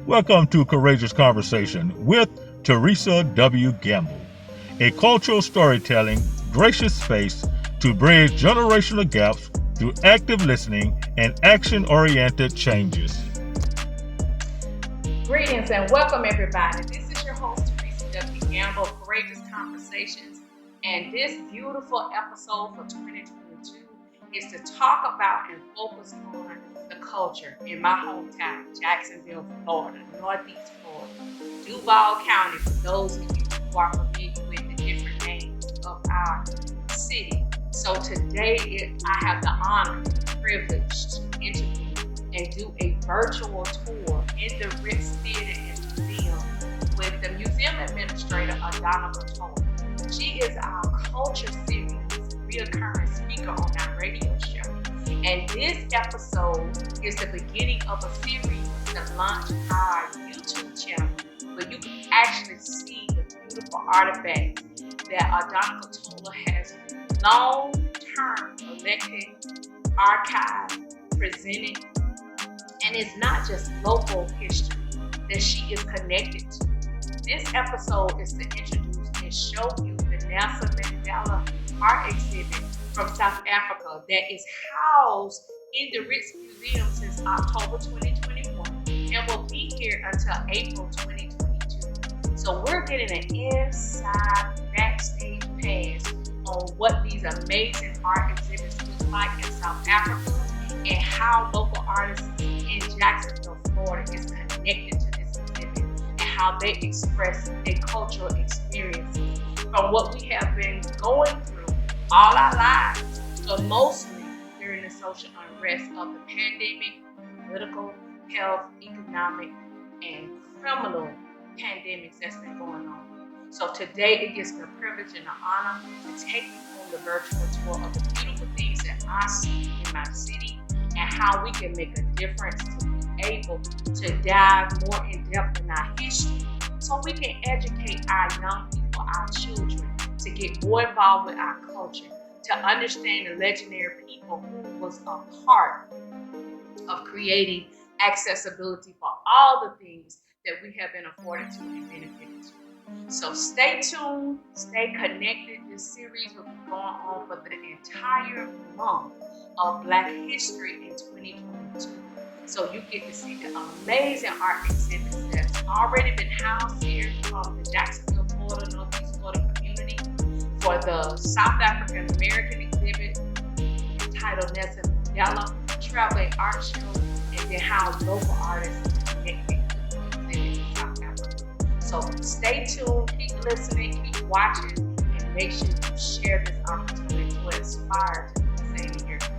Welcome to Courageous Conversation with Teresa W. Gamble, a cultural storytelling, gracious space to bridge generational gaps through active listening and action-oriented changes. Greetings and welcome everybody. This is your host Teresa W. Gamble, Courageous Conversations, and this beautiful episode for 2022 is to talk about and focus on the culture in my hometown, Jacksonville, Florida, Northeast Florida, Duval County, for those of you who are familiar with the different names of our city. So today I have the honor and privilege to interview and do a virtual tour in the Ritz Theatre Museum with the museum administrator, Adonnica L. She is our culture series reoccurring speaker on our radio show. And this episode is the beginning of a series to launch our YouTube channel where you can actually see the beautiful artifacts that Adonnica Toler has long-term collected, archived, presented. And it's not just local history that she is connected to. This episode is to introduce and show you the Nelson Mandela art exhibit from South Africa that is housed in the Ritz Museum since October 2021 and will be here until April 2022. So we're getting an inside backstage pass on what these amazing art exhibits look like in South Africa and how local artists in Jacksonville, Florida is connected to this exhibit and how they express their cultural experiences from what we have been going through all our lives, but mostly during the social unrest of the pandemic, political, health, economic, and criminal pandemics that's been going on. So today it gives me a privilege and an honor to take you on the virtual tour of the beautiful things that I see in my city and how we can make a difference to be able to dive more in depth in our history so we can educate our young people, our children, to get more involved with our culture, to understand the legendary people who was a part of creating accessibility for all the things that we have been afforded to and benefited to. So stay tuned, stay connected. This series will be going on for the entire month of Black History in 2022. So you get to see the amazing art exhibits that's already been housed here from the Jacksonville, Florida, Northeast Florida community, for the South African American exhibit entitled Nelson Mandela Traveling Art Show, and then how local artists connected to the exhibit in South Africa. So stay tuned, keep listening, keep watching, and make sure you share this opportunity to inspire to do the same in your community.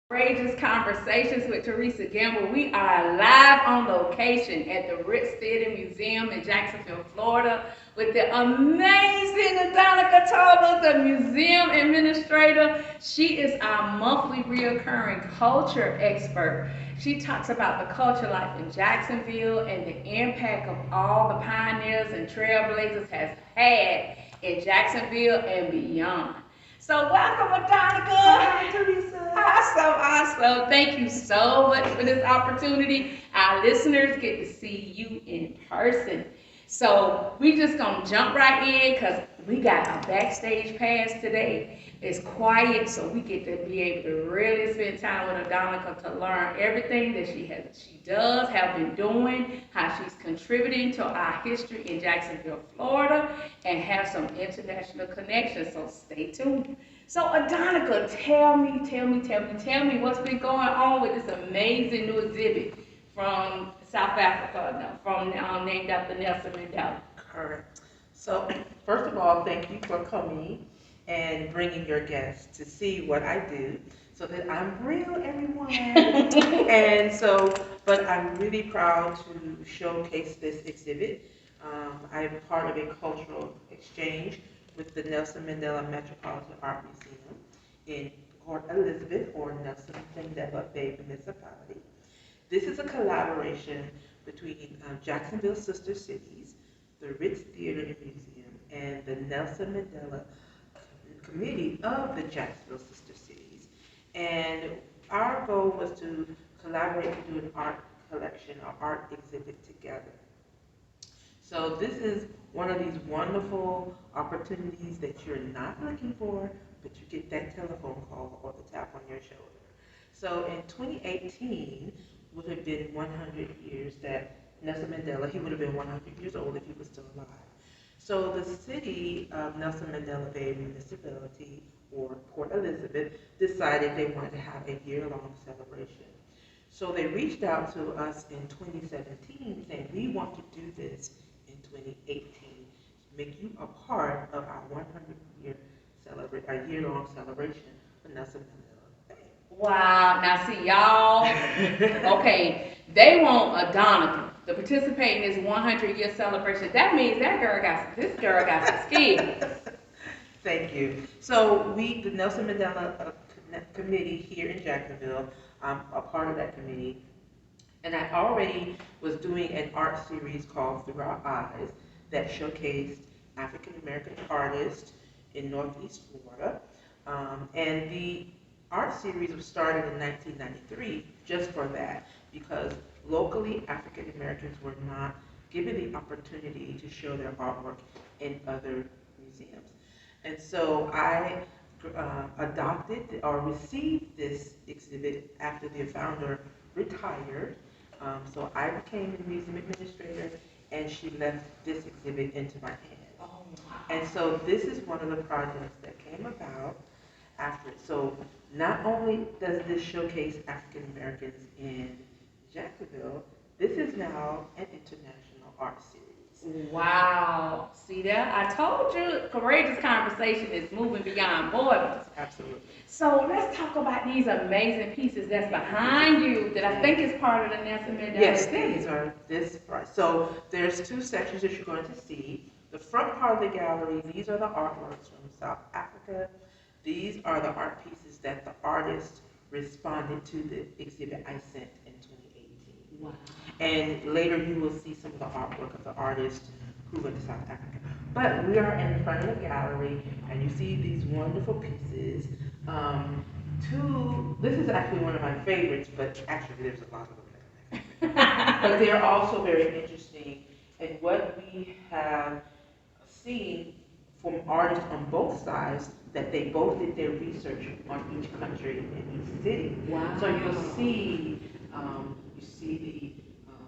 Courageous Conversations with Teresa Gamble. We are live on location at the Ritz Theatre Museum in Jacksonville, Florida, with the amazing Adonnica L, the museum administrator. She is our monthly reoccurring culture expert. She talks about the culture life in Jacksonville and the impact of all the pioneers and trailblazers has had in Jacksonville and beyond. So welcome, Adonnica. Hi, Teresa. Awesome. Thank you so much for this opportunity. Our listeners get to see you in person. So we just gonna jump right in because we got a backstage pass today. It's quiet, so we get to be able to really spend time with Adonnica to learn everything that she does, have been doing, how she's contributing to our history in Jacksonville, Florida, and have some international connections. So stay tuned. So Adonnica, tell me what's been going on with this amazing new exhibit from South Africa, named after Nelson Mandela. Correct. So, first of all, thank you for coming and bringing your guests to see what I do so that I'm real, everyone. But I'm really proud to showcase this exhibit. I'm part of a cultural exchange with the Nelson Mandela Metropolitan Art Museum in Port Elizabeth, or Nelson Mandela Bay Municipality. This is a collaboration between Jacksonville Sister Cities, the Ritz Theatre Museum, and the Nelson Mandela Committee of the Jacksonville Sister Cities. And our goal was to collaborate to do an art collection or art exhibit together. So this is one of these wonderful opportunities that you're not looking for, but you get that telephone call or the tap on your shoulder. So in 2018 would have been 100 years that Nelson Mandela, he would have been 100 years old if he was still alive. So the city of Nelson Mandela Bay Municipality, or Port Elizabeth, decided they wanted to have a year-long celebration. So they reached out to us in 2017 saying, we want to do this in 2018, make you a part of our 100-year our year-long celebration for Nelson Mandela Bay. Wow. Now see y'all. Okay, they want Adonnica to participate in this 100-year celebration. That means this girl got some skills. Thank you. So the Nelson Mandela Committee here in Jacksonville, I'm a part of that committee, and I already was doing an art series called Through Our Eyes that showcased African American artists in Northeast Florida. And the art series was started in 1993 just for that, because locally African Americans were not given the opportunity to show their artwork in other museums. And so I adopted or received this exhibit after the founder retired. So I became the museum administrator, and she left this exhibit into my hands. Oh, wow. And so this is one of the projects that came about after it. So not only does this showcase African Americans in Jacksonville, this is now an international art series. Wow. See that? I told you, courageous conversation is moving beyond borders. Absolutely. So let's talk about these amazing pieces that's behind you that I think is part of the Nelson Mandela Yes, exhibit. these are this part. So there's two sections that you're going to see. The front part of the gallery, these are the artworks from South Africa. These are the art pieces that the artist responded to the exhibit I sent in 2018. Wow. And later you will see some of the artwork of the artist who went to South Africa. But we are in front of the gallery, and you see these wonderful pieces. This is actually one of my favorites, but actually there's a lot of them. But they're also very interesting. And what we have seen from artists on both sides, that they both did their research on each country and each city. Wow. So you'll see, the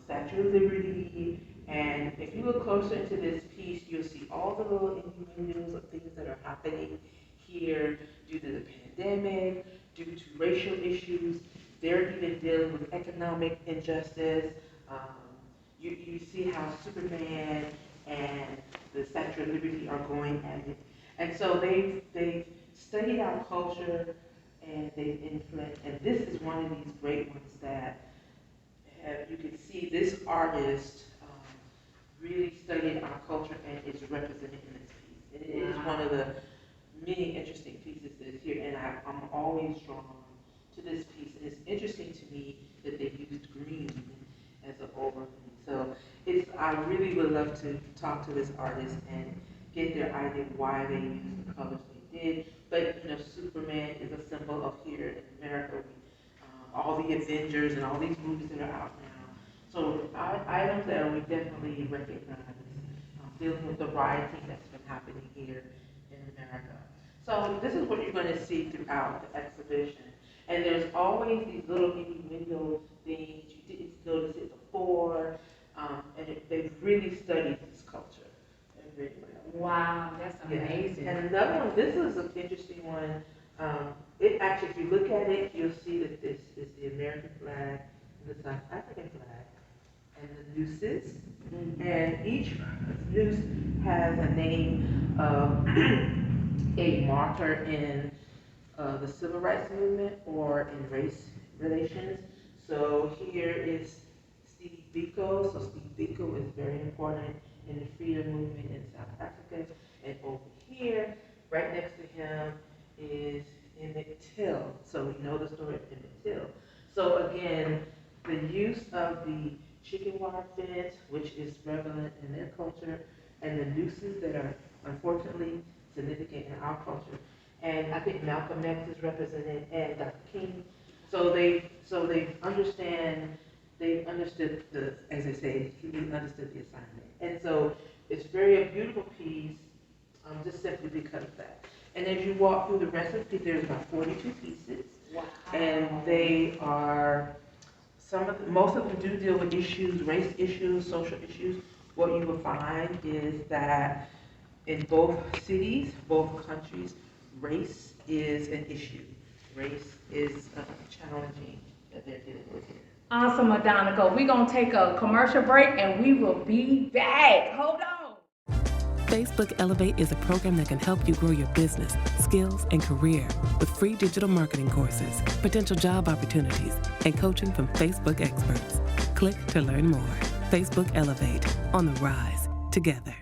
Statue of Liberty, and if you look closer into this piece, you'll see all the little innuendos of things that are happening here due to the pandemic, due to racial issues. They're even dealing with economic injustice. You see how Superman and the Statue of Liberty are going at it. And so they've studied our culture, and they've influenced, and this is one of these great ones that you can see this artist really studied our culture and is represented in this piece. And it is one of the many interesting pieces that is here, and I'm always drawn to this piece. And it's interesting to me that they used green as an overlay. So I really would love to talk to this artist and get their idea of why they used the colors they did. But Superman is a symbol of here in America. All the Avengers and all these movies that are out now. So items that we definitely recognize, dealing with the rioting that's been happening here in America. So this is what you're going to see throughout the exhibition. And there's always these little innuendo things you didn't notice it before, and they've really studied this culture very well. Wow, that's amazing. Yeah. And another one, this is an interesting one. It actually, if you look at it, you'll see that this is the American flag and the South African flag, and the nooses. Mm-hmm. And each noose has a name of a marker in the civil rights movement or in race relations. So here is Steve Biko. So Steve Biko is very important in the freedom movement in South Africa. And over here, right next to him, is Emmett Till. So we know the story of Emmett Till. So again, the use of the chicken wire fence, which is prevalent in their culture, and the nooses that are unfortunately significant in our culture. And I think Malcolm X is represented, and Dr. King. So they understand they understood as they say, he understood the assignment. And so it's very a beautiful piece, just simply because of that. And as you walk through the rest of the piece, there's about 42 pieces. Wow. And they are, most of them do deal with issues, race issues, social issues. What you will find is that in both cities, both countries, race is an issue. Race is challenging that they're dealing with here. Awesome, Adonnica. We're going to take a commercial break and we will be back. Hold on. Facebook Elevate is a program that can help you grow your business, skills, and career with free digital marketing courses, potential job opportunities, and coaching from Facebook experts. Click to learn more. Facebook Elevate, on the rise, together.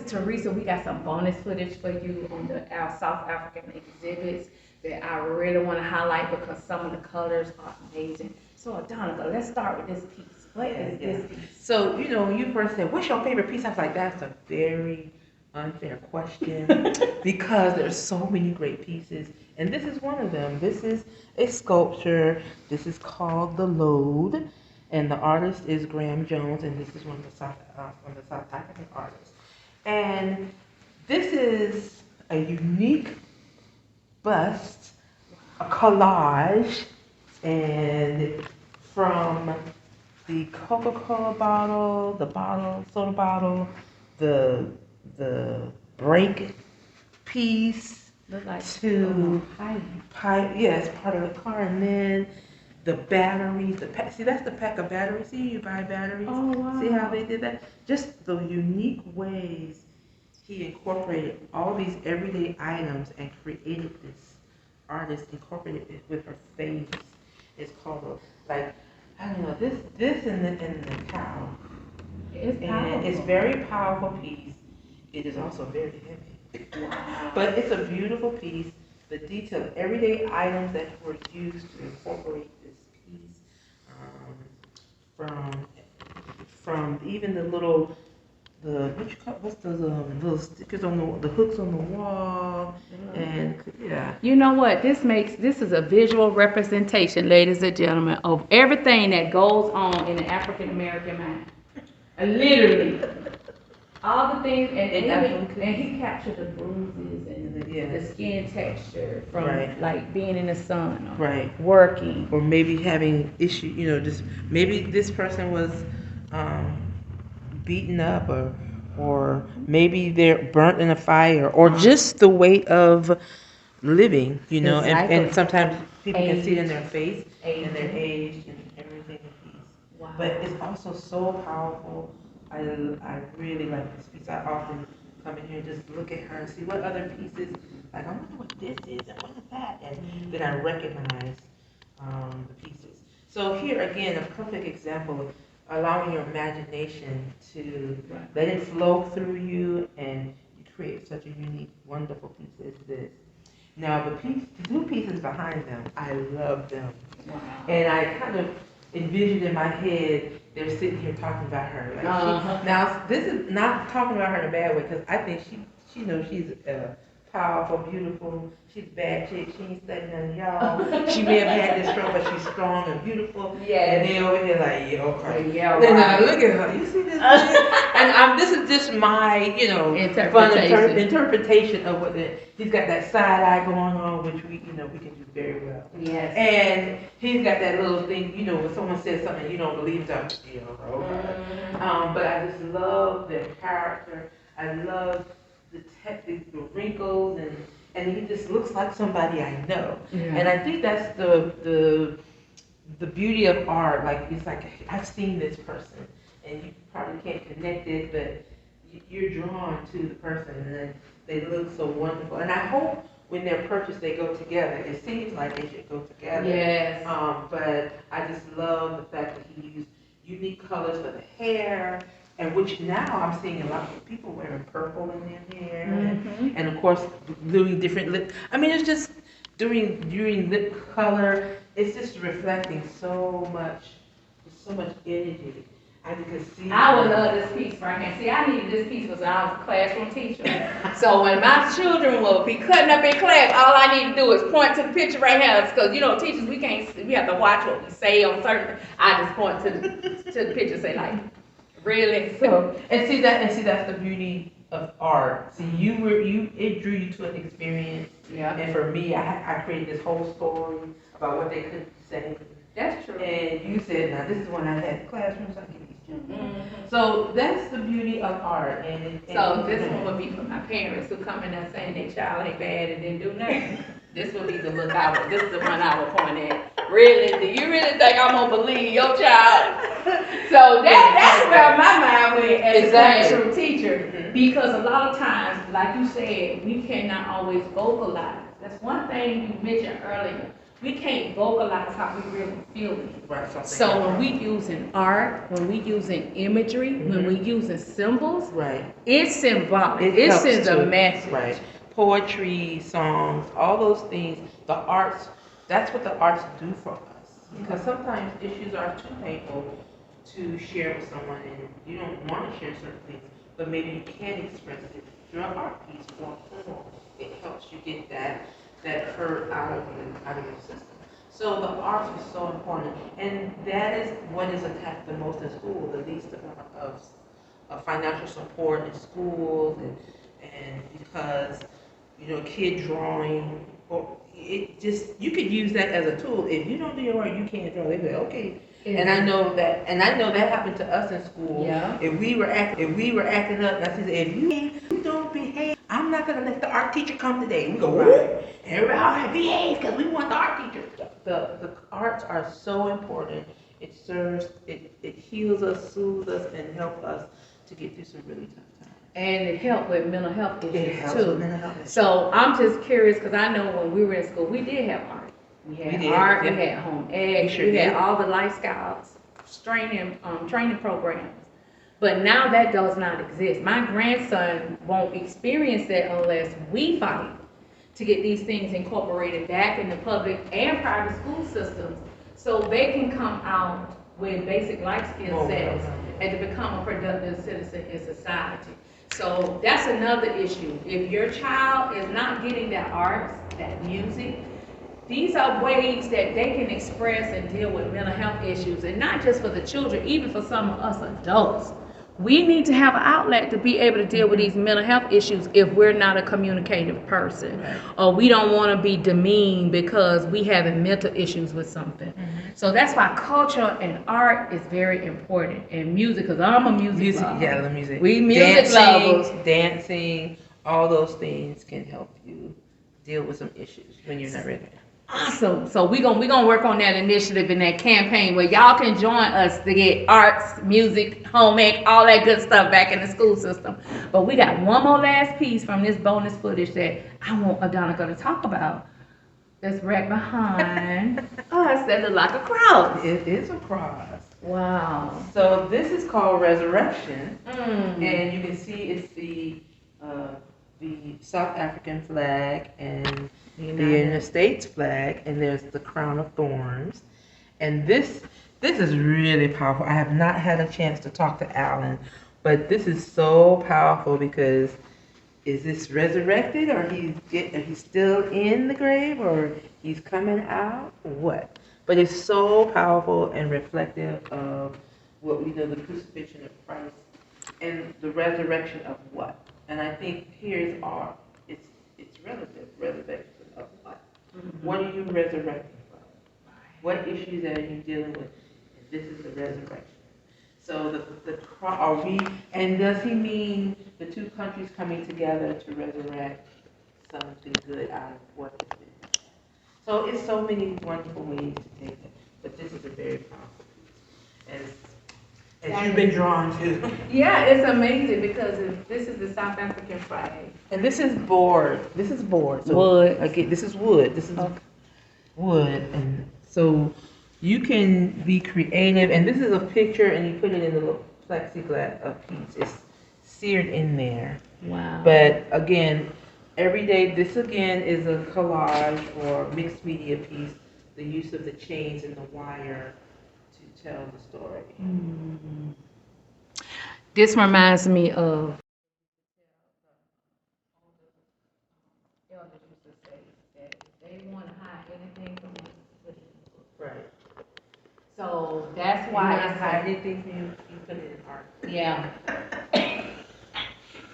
Teresa, we got some bonus footage for you on our South African exhibits that I really want to highlight because some of the colors are amazing. So, Adonnica, let's start with this piece. What is this piece? So, when you first said, what's your favorite piece? I was like, that's a very unfair question because there's so many great pieces. And this is one of them. This is a sculpture. This is called The Load. And the artist is Graham Jones, and this is one of the South African artists. And this is a unique bust, a collage, and from the Coca-Cola bottle, soda bottle, the brake piece, to pipe, yes, part of the car, and then the batteries, see that's the pack of batteries. See, you buy batteries. Oh, wow. See how they did that? Just the unique ways he incorporated all these everyday items and created this. Artist incorporated it with her face. It's called I don't know, this and the cow. It's powerful. And it's very powerful piece. It is also very heavy. Wow. But it's a beautiful piece. The detail, everyday items that were used to incorporate this piece, from even the little, what's those little stickers on the hooks on the wall, and yeah. You know what? This is a visual representation, ladies and gentlemen, of everything that goes on in the African American mind. Literally. All the things, and he captured the bruises and the skin texture from like being in the sun, or working, or maybe having issue. Just maybe this person was beaten up, or maybe they're burnt in a fire, or just the way of living. Exactly. And sometimes people can see it in their face and their age and everything. Wow. But it's also so powerful. I really like this piece. I often come in here and just look at her and see what other pieces, I wonder what this is and what is that, and then I recognize the pieces. So here again, a perfect example of allowing your imagination to let it flow through you, and you create such a unique, wonderful piece as this. Now the two pieces behind them, I love them. Wow. And I kind of envisioned in my head, they're sitting here talking about her. Now, this is not talking about her in a bad way, because I think she knows she's powerful, beautiful. She's a bad chick. She ain't studying none of y'all. She may have had this stroke, but she's strong and beautiful. Yeah. And they over here like, yeah, okay. Yeah, then look at her. You see this? And this is just my, interpretation of what he's got that side eye going on, which we can do very well. Yes. And he's got that little thing, when someone says something you don't believe them, but I just love their character. I love the wrinkles, and he just looks like somebody I know. Yeah. And I think that's the beauty of art. Like, it's like, I've seen this person, and you probably can't connect it, but you're drawn to the person, and they look so wonderful. And I hope when they're purchased, they go together. It seems like they should go together. Yes. But I just love the fact that he used unique colors for the hair, and which now I'm seeing a lot of people wearing purple in their hair, and of course doing different lip. It's just doing lip color. It's just reflecting so much energy. I can see. I would love this piece right here. See, I needed this piece because I was a classroom teacher. So when my children will be cutting up in class, all I need to do is point to the picture right here. Because teachers, we have to watch what we say on certain. I just point to the picture, and say like, really. So and see that's the beauty of art. See, it drew you to an experience. Yeah. And for me, I created this whole story about what they could say. That's true. And you said, now this is when I had classrooms, I give these children. Mm-hmm. So that's the beauty of art. So this one would be for my parents who come in there saying their child ain't bad and didn't do nothing. This would be the look I would, this is the one I would point at. Really, do you really think I'm gonna believe your child? So that's where my mind went as a classroom teacher. Because a lot of times, like you said, we cannot always vocalize. That's one thing you mentioned earlier. We can't vocalize how we really feel. Right, so when we using art, when we using imagery, when we using symbols, right, it's symbolic. It sends a message. Right. Poetry, songs, all those things, the arts, that's what the arts do for us. Because sometimes issues are too painful to share with someone and you don't want to share certain things, but maybe you can express it through an art piece or form. It helps you get that hurt out of your system. So the arts is so important, and that is what is attacked the most in school. The least amount of financial support in schools, and because kid drawing, or it just you could use that as a tool. If you don't do your art, you can't draw. They be like, okay. And I know that happened to us in school. Yeah. If we were acting up, and I said, if you don't behave, I'm not gonna let the art teacher come today. We go, right. Everybody all right, behave, because we want the art teacher. The arts are so important. It serves, it heals us, soothes us, and helps us to get through some really tough times. And it helped with mental health issues It helps too. with mental health issues. So I'm just curious because I know when we were in school, we did have art. We had art, we had home ed, we had all the Life Scouts training programs. But now that does not exist. My grandson won't experience that unless we fight to get these things incorporated back in the public and private school systems so they can come out with basic life skill sets and to become a productive citizen in society. So that's another issue. If your child is not getting that arts, that music, these are ways that they can express and deal with mental health issues, and not just for the children, even for some of us adults. We need to have an outlet to be able to deal with these mental health issues if we're not a communicative person, or we don't want to be demeaned because we having mental issues with something. So that's why culture and art is very important, and music, because I'm a music lover. Yeah, the music. We music lovers. Dancing, all those things can help you deal with some issues when you're not ready. Awesome. So we're gonna work on that initiative and that campaign where y'all can join us to get arts, music, home ec, all that good stuff back in the school system. But we got one more last piece from this bonus footage that I want Adonnica to talk about. That's right behind us that look like a cross. It is a cross. Wow. So this is called Resurrection, and you can see it's the South African flag and the United States flag, and there's the crown of thorns. And this is really powerful. I have not had a chance to talk to Alan, but this is so powerful because is this resurrected, or he's still in the grave, or he's coming out, or what? But it's so powerful and reflective of what we know, the crucifixion of Christ and the resurrection of what? And I think here's our, it's relative, resurrection of what? What are you resurrecting from? What issues are you dealing with? And this is the resurrection. So and does he mean the two countries coming together to resurrect something good out of what has been? So it's so many wonderful ways to take it, but this is a very powerful piece. As you've been drawn to. Yeah, it's amazing because this is the South African flag. And this is board. So wood. Again, this is wood. Wood. And so you can be creative. And this is a picture, and you put it in a little plexiglass piece. It's seared in there. Wow. But again, every day, this again is a collage or mixed media piece. The use of the chains and the wire to tell the story. This reminds me of elders used to say that if they want to hide anything from you, put it in the book. Right. So that's You why want to it's hide anything from you, you put it in art. yeah.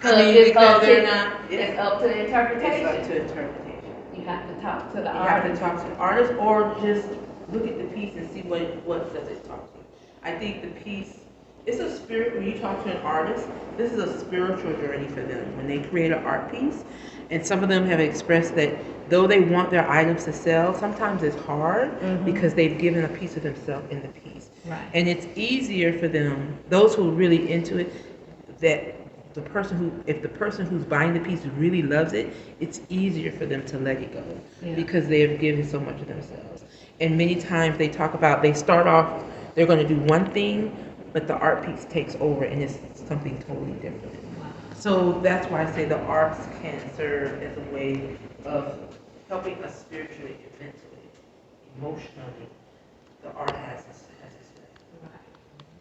I mean, because they're not. It's up to the interpretation. It's up to interpretation. You have to talk to the You artist. have to talk to the artist, or just look at the piece and see what does it talk to you. I think the piece, it's a spirit. When you talk to an artist, this is a spiritual journey for them. When they create an art piece, and some of them have expressed that though they want their items to sell, sometimes it's hard because they've given a piece of themselves in the piece. Right. And it's easier for them, those who are really into it, that if the person who's buying the piece really loves it, it's easier for them to let it go because they have given so much of themselves. And many times they talk about, they start off, they're going to do one thing, but the art piece takes over and it's something totally different. Wow. So that's why I say the arts can serve as a way of helping us spiritually, mentally, emotionally. The art has its way. Right.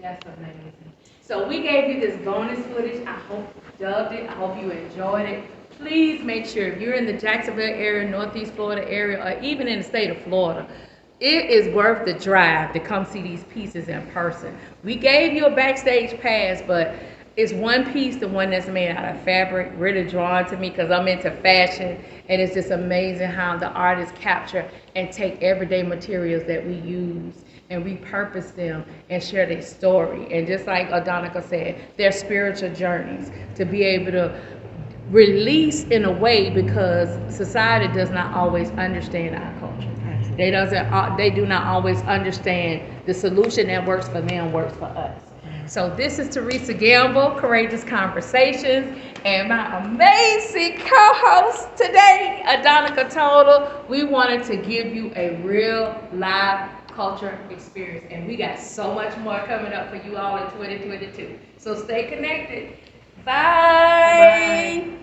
That's amazing. So we gave you this bonus footage. I hope you loved it. I hope you enjoyed it. Please make sure if you're in the Jacksonville area, Northeast Florida area, or even in the state of Florida, it is worth the drive to come see these pieces in person. We gave you a backstage pass, but it's one piece, the one that's made out of fabric, really drawn to me because I'm into fashion, and it's just amazing how the artists capture and take everyday materials that we use and repurpose them and share their story. And just like Adonnica said, their spiritual journeys to be able to release in a way because society does not always understand our culture. They do not always understand the solution that works for them works for us. So this is Teresa Gamble, Courageous Conversations, and my amazing co-host today, Adonnica Toler. We wanted to give you a real live culture experience, and we got so much more coming up for you all in 2022. So stay connected. Bye. Bye.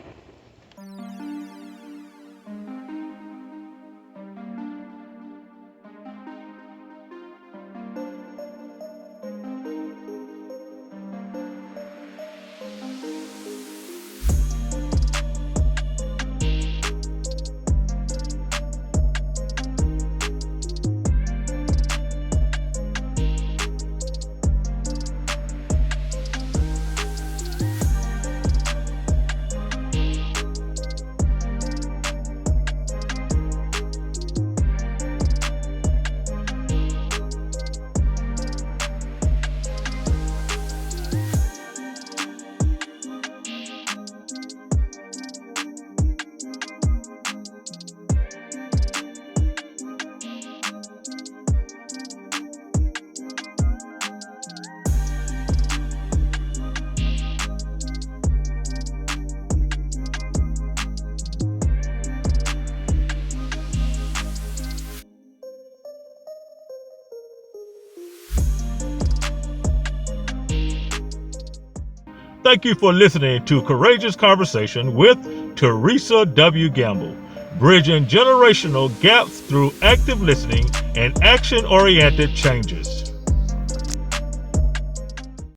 Thank you for listening to Courageous Conversation with Teresa W. Gamble, bridging generational gaps through active listening and action-oriented changes.